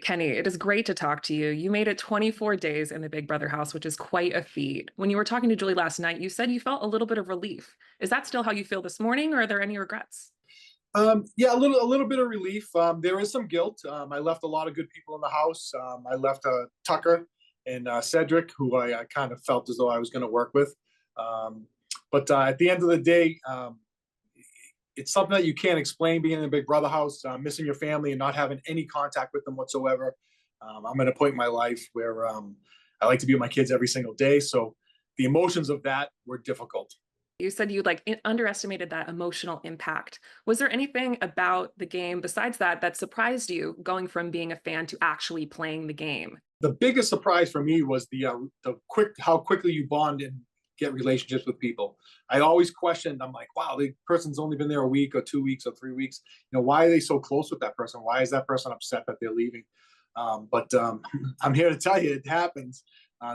Kenney, it is great to talk to you. You made it 24 days in the Big Brother house, which is quite a feat. When you were talking to Julie last night, you said you felt a little bit of relief. Is that still how you feel this morning, or are there any regrets? Yeah, a little bit of relief. There is some guilt. I left a lot of good people in the house. I left Tucker and Cedric, who I kind of felt as though I was going to work with. Um, but at the end of the day, it's something that you can't explain being in a Big Brother house, missing your family and not having any contact with them whatsoever. I'm at a point in my life where I like to be with my kids every single day. So the emotions of that were difficult. You said you underestimated that emotional impact. Was there anything about the game besides that surprised you going from being a fan to actually playing the game? The biggest surprise for me was the how quickly you bond and get relationships with people. I always questioned. I'm like, wow, the person's only been there a week or 2 weeks or 3 weeks. Why are they so close with that person? Why is that person upset that they're leaving? But I'm here to tell you, it happens.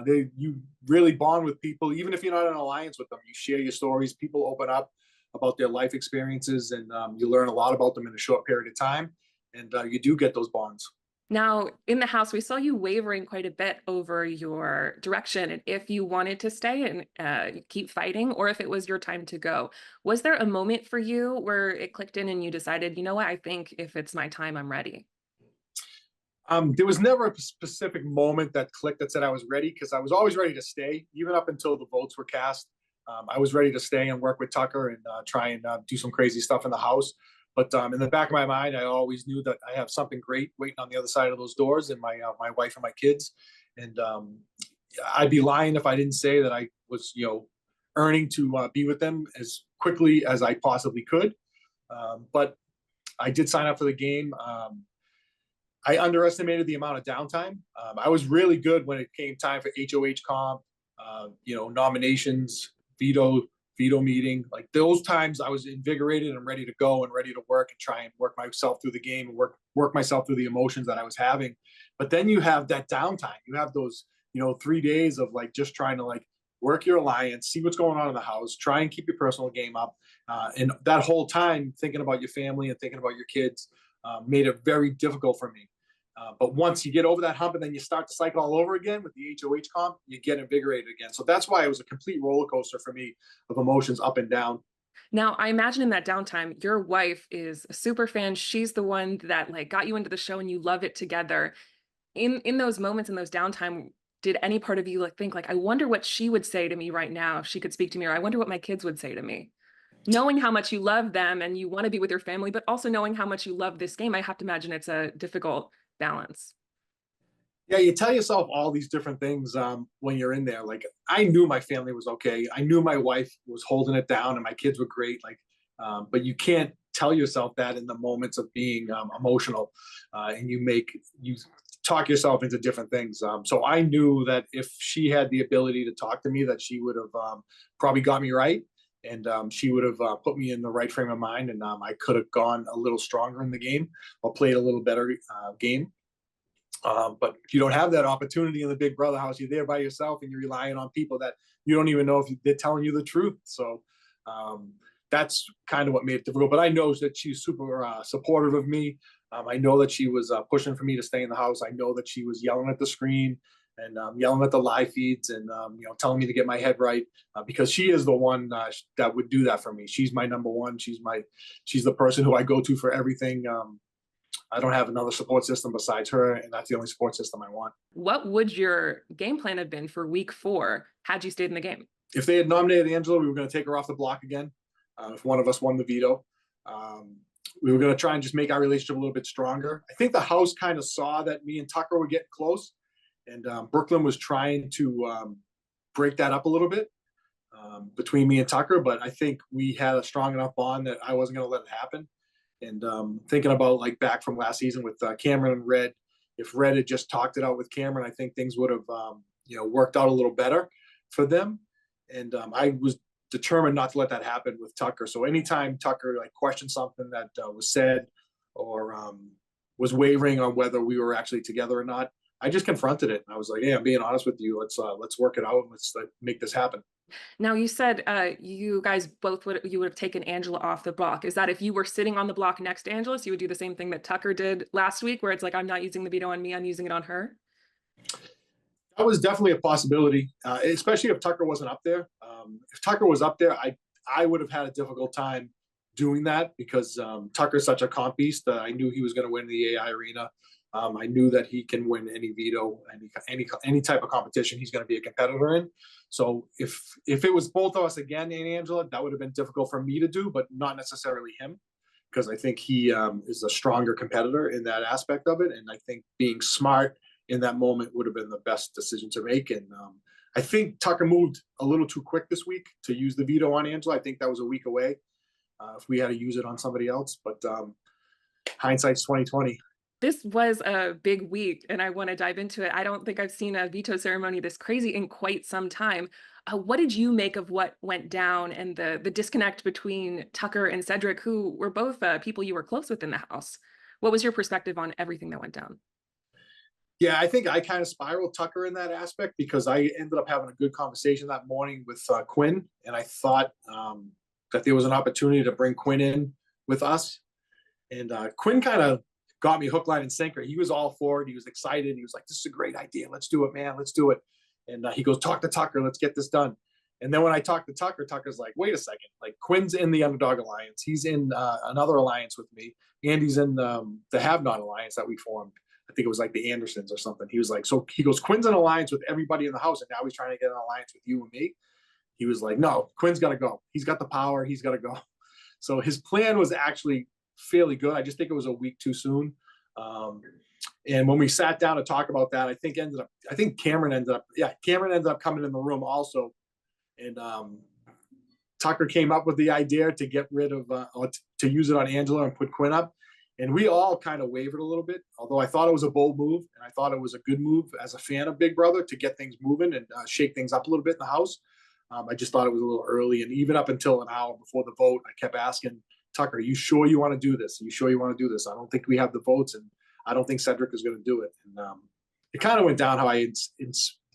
You really bond with people, even if you're not in an alliance with them. You share your stories. People open up about their life experiences, and you learn a lot about them in a short period of time. And you do get those bonds. Now, in the house, we saw you wavering quite a bit over your direction and if you wanted to stay and keep fighting, or if it was your time to go. Was there a moment for you where it clicked in and you decided, you know what, I think if it's my time, I'm ready? There was never a specific moment that clicked that said I was ready, because I was always ready to stay, even up until the votes were cast. I was ready to stay and work with Tucker and try and do some crazy stuff in the house. But in the back of my mind, I always knew that I have something great waiting on the other side of those doors, and my wife and my kids. And I'd be lying if I didn't say that I was, earning to be with them as quickly as I possibly could. But I did sign up for the game. I underestimated the amount of downtime. I was really good when it came time for HOH comp, nominations, veto meeting. Like those times, I was invigorated and ready to go and ready to work and try and work myself through the game and work myself through the emotions that I was having. But then you have that downtime. You have those 3 days of like just trying to like work your alliance, see what's going on in the house, try and keep your personal game up, and that whole time thinking about your family and thinking about your kids made it very difficult for me. But once you get over that hump and then you start to cycle all over again with the HOH comp, you get invigorated again. So that's why it was a complete roller coaster for me of emotions up and down. Now, I imagine in that downtime, your wife is a super fan. She's the one that got you into the show and you love it together. In those moments, in those downtime, did any part of you think I wonder what she would say to me right now if she could speak to me, or I wonder what my kids would say to me? Knowing how much you love them and you want to be with your family, but also knowing how much you love this game, I have to imagine it's a difficult balance. Yeah, you tell yourself all these different things when you're in there. Like I knew my family was okay. I knew my wife was holding it down and my kids were great. But you can't tell yourself that in the moments of being emotional, and you talk yourself into different things. So I knew that if she had the ability to talk to me, that she would have probably got me right, and she would have put me in the right frame of mind, and I could have gone a little stronger in the game or played a little better game. But if you don't have that opportunity in the Big Brother house, you're there by yourself and you're relying on people that you don't even know if they're telling you the truth. So that's kind of what made it difficult. But I know that she's super supportive of me. I know that she was pushing for me to stay in the house. I know that she was yelling at the screen and yelling at the live feeds and telling me to get my head right, because she is the one that would do that for me. She's my number one. She's the person who I go to for everything. I don't have another support system besides her, and that's the only support system I want. What would your game plan have been for week 4 had you stayed in the game? If they had nominated Angela, we were going to take her off the block again. If one of us won the veto, we were going to try and just make our relationship a little bit stronger. I think the house kind of saw that me and Tucker were getting close, and Brooklyn was trying to break that up a little bit between me and Tucker. But I think we had a strong enough bond that I wasn't going to let it happen. And thinking about back from last season with Cameron and Red, if Red had just talked it out with Cameron, I think things would have worked out a little better for them. And I was determined not to let that happen with Tucker. So anytime Tucker questioned something that was said or was wavering on whether we were actually together or not, I just confronted it. And I was like, hey, I'm being honest with you. Let's work it out. Let's make this happen. Now you said you guys both would have taken Angela off the block. Is that if you were sitting on the block next to Angela, so you would do the same thing that Tucker did last week, where it's like, I'm not using the veto on me, I'm using it on her? That was definitely a possibility, especially if Tucker wasn't up there. If Tucker was up there, I would have had a difficult time doing that because Tucker's such a comp beast that I knew he was going to win the AI arena. I knew that he can win any veto, any type of competition he's going to be a competitor in. So if it was both of us again and Angela, that would have been difficult for me to do, but not necessarily him, because I think he is a stronger competitor in that aspect of it, and I think being smart in that moment would have been the best decision to make. And I think Tucker moved a little too quick this week to use the veto on Angela. I think that was a week away if we had to use it on somebody else. But hindsight's 2020. This was a big week, and I want to dive into it. I don't think I've seen a veto ceremony this crazy in quite some time. What did you make of what went down and the disconnect between Tucker and Cedric, who were both people you were close with in the house? What was your perspective on everything that went down? Yeah, I think I kind of spiraled Tucker in that aspect because I ended up having a good conversation that morning with Quinn, and I thought that there was an opportunity to bring Quinn in with us. And Quinn kind of got me hook, line, and sinker. He was all for it. He was excited. He was like, "This is a great idea. Let's do it, man. Let's do it." And he goes, "Talk to Tucker. Let's get this done." And then when I talked to Tucker, Tucker's like, "Wait a second. Like Quinn's in the Underdog Alliance. He's in another alliance with me. And he's in the Have Not Alliance that we formed. I think it was like the Andersons or something." He was like, "So he goes, Quinn's in alliance with everybody in the house, and now he's trying to get an alliance with you and me." He was like, "No, Quinn's got to go. He's got the power. He's got to go." So his plan was actually fairly good. I just think it was a week too soon. And when we sat down to talk about that, I think Cameron ended up coming in the room also. And Tucker came up with the idea to get rid of, to use it on Angela and put Quinn up. And we all kind of wavered a little bit, although I thought it was a bold move. And I thought it was a good move as a fan of Big Brother to get things moving and shake things up a little bit in the house. I just thought it was a little early. And even up until an hour before the vote, I kept asking Tucker, "Are you sure you want to do this? Are you sure you want to do this? I don't think we have the votes, and I don't think Cedric is going to do it." And it kind of went down how I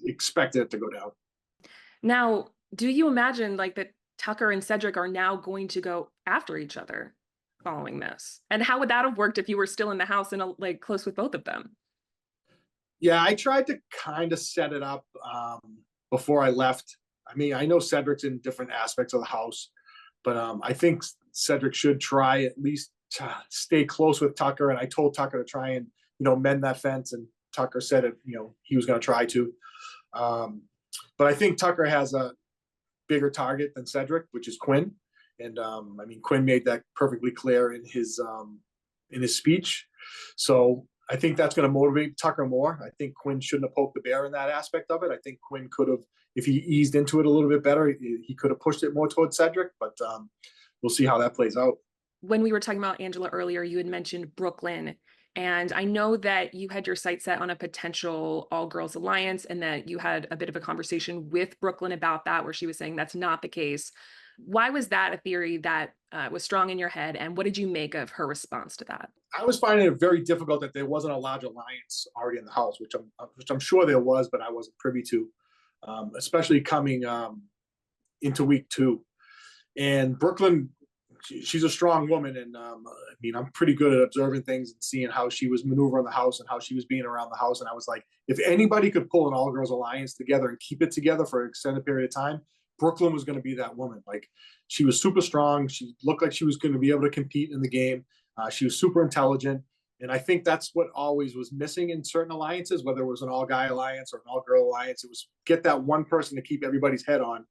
expected it to go down. Now, do you imagine like that Tucker and Cedric are now going to go after each other following this? And how would that have worked if you were still in the house and like close with both of them? Yeah, I tried to kind of set it up before I left. I mean, I know Cedric's in different aspects of the house, but I think Cedric should try at least to stay close with Tucker. And I told Tucker to try and, mend that fence. And Tucker said it, he was going to try to. But I think Tucker has a bigger target than Cedric, which is Quinn. And I mean, Quinn made that perfectly clear in his speech. So I think that's going to motivate Tucker more. I think Quinn shouldn't have poked the bear in that aspect of it. I think Quinn could have, if he eased into it a little bit better, he could have pushed it more towards Cedric. But we'll see how that plays out. When we were talking about Angela earlier, you had mentioned Brooklyn. And I know that you had your sights set on a potential all girls alliance and that you had a bit of a conversation with Brooklyn about that, where she was saying that's not the case. Why was that a theory that was strong in your head? And what did you make of her response to that? I was finding it very difficult that there wasn't a large alliance already in the house, which I'm sure there was, but I wasn't privy to, especially coming into week 2. And Brooklyn, she's a strong woman, and I mean, I'm pretty good at observing things and seeing how she was maneuvering the house and how she was being around the house. And I was like, if anybody could pull an all-girls alliance together and keep it together for an extended period of time, Brooklyn was going to be that woman. Like, she was super strong. She looked like she was going to be able to compete in the game. She was super intelligent. And I think that's what always was missing in certain alliances, whether it was an all-guy alliance or an all-girl alliance. It was get that one person to keep everybody's head on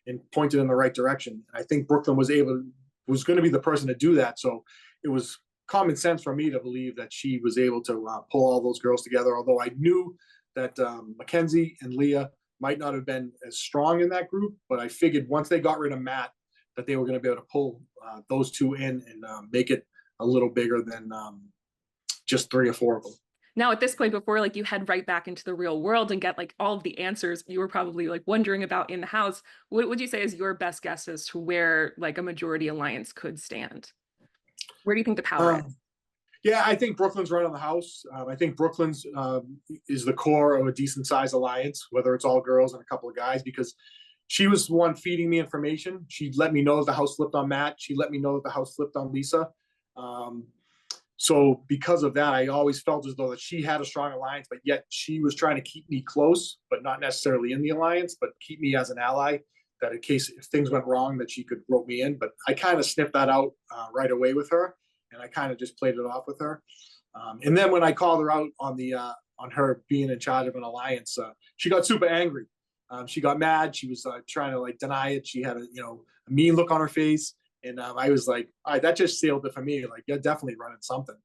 and point it in the right direction. And I think Brooklyn was going to be the person to do that. So it was common sense for me to believe that she was able to pull all those girls together. Although I knew that Makensy and Leah might not have been as strong in that group, but I figured once they got rid of Matt, that they were going to be able to pull those two in and make it a little bigger than just 3 or 4 of them. Now, at this point, before like you head right back into the real world and get like all of the answers you were probably like wondering about in the house, what would you say is your best guess as to where like a majority alliance could stand? Where do you think the power is? Yeah, I think Brooklyn's right on the house. I think Brooklyn's is the core of a decent sized alliance, whether it's all girls and a couple of guys, because she was the one feeding me information. She let me know that the house slipped on Matt. She let me know that the house slipped on Lisa. Um, so because of that, I always felt as though that she had a strong alliance, but yet she was trying to keep me close, but not necessarily in the alliance, but keep me as an ally. That in case if things went wrong, that she could rope me in. But I kind of sniffed that out right away with her, and I kind of just played it off with her. And then when I called her out on her being in charge of an alliance, she got super angry. She got mad. She was trying to like deny it. She had a mean look on her face, and I was like, all right, that just sealed it for me. Like, you're definitely running something.